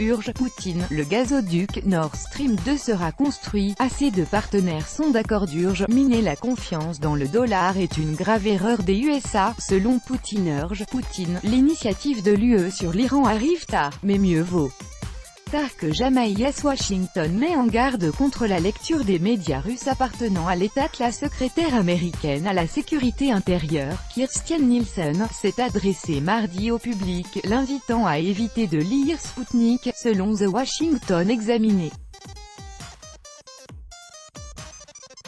urge Poutine. Le gazoduc Nord Stream 2 sera construit. Assez de partenaires sont d'accord d'urge. Miner la confiance dans le dollar est une grave erreur des USA, selon Poutine. Urge Poutine. L'initiative de l'UE sur l'Iran arrive tard, mais mieux vaut tard que jamais. Yes, Washington met en garde contre la lecture des médias russes appartenant à l'État. La secrétaire américaine à la sécurité intérieure, Kirstjen Nielsen, s'est adressée mardi au public, l'invitant à éviter de lire Sputnik, selon The Washington Examiner.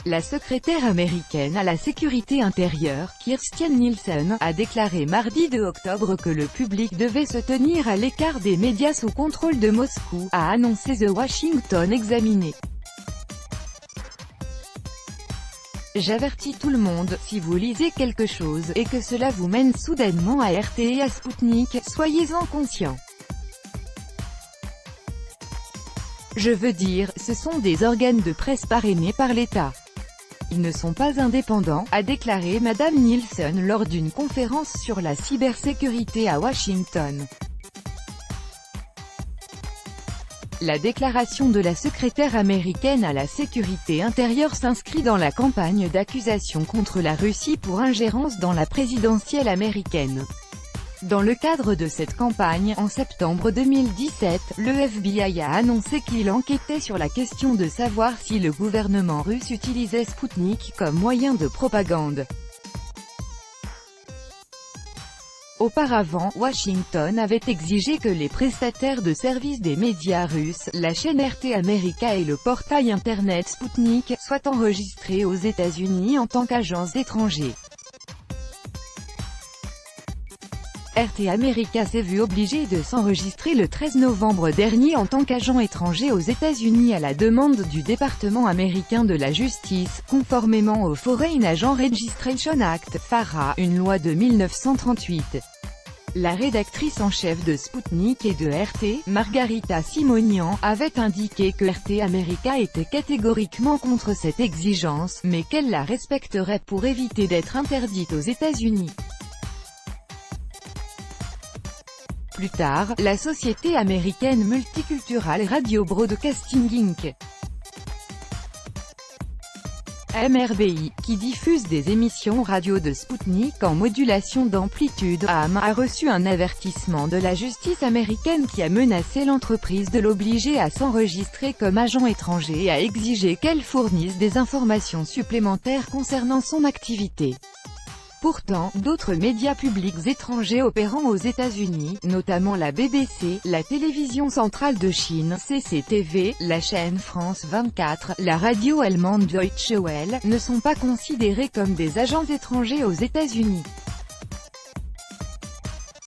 La secrétaire américaine à la sécurité intérieure, Kirstjen Nielsen, a déclaré mardi 2 octobre que le public devait se tenir à l'écart des médias sous contrôle de Moscou, a annoncé The Washington Examiner. J'avertis tout le monde, si vous lisez quelque chose, et que cela vous mène soudainement à RT et à Sputnik, soyez-en conscients. Je veux dire, ce sont des organes de presse parrainés par l'État. Ils ne sont pas indépendants, a déclaré Madame Nielsen lors d'une conférence sur la cybersécurité à Washington. La déclaration de la secrétaire américaine à la sécurité intérieure s'inscrit dans la campagne d'accusation contre la Russie pour ingérence dans la présidentielle américaine. Dans le cadre de cette campagne, en septembre 2017, le FBI a annoncé qu'il enquêtait sur la question de savoir si le gouvernement russe utilisait Sputnik comme moyen de propagande. Auparavant, Washington avait exigé que les prestataires de services des médias russes, la chaîne RT America et le portail internet Sputnik, soient enregistrés aux États-Unis en tant qu'agents étrangers. RT America s'est vu obligé de s'enregistrer le 13 novembre dernier en tant qu'agent étranger aux États-Unis à la demande du département américain de la justice, conformément au Foreign Agent Registration Act, FARA, une loi de 1938. La rédactrice en chef de Sputnik et de RT, Margarita Simonian, avait indiqué que RT America était catégoriquement contre cette exigence, mais qu'elle la respecterait pour éviter d'être interdite aux États-Unis. Plus tard, la société américaine multiculturelle Radio Broadcasting Inc. MRBI, qui diffuse des émissions radio de Sputnik en modulation d'amplitude AM, a reçu un avertissement de la justice américaine qui a menacé l'entreprise de l'obliger à s'enregistrer comme agent étranger et a exigé qu'elle fournisse des informations supplémentaires concernant son activité. Pourtant, d'autres médias publics étrangers opérant aux États-Unis, notamment la BBC, la télévision centrale de Chine, CCTV, la chaîne France 24, la radio allemande Deutsche Welle, ne sont pas considérés comme des agents étrangers aux États-Unis.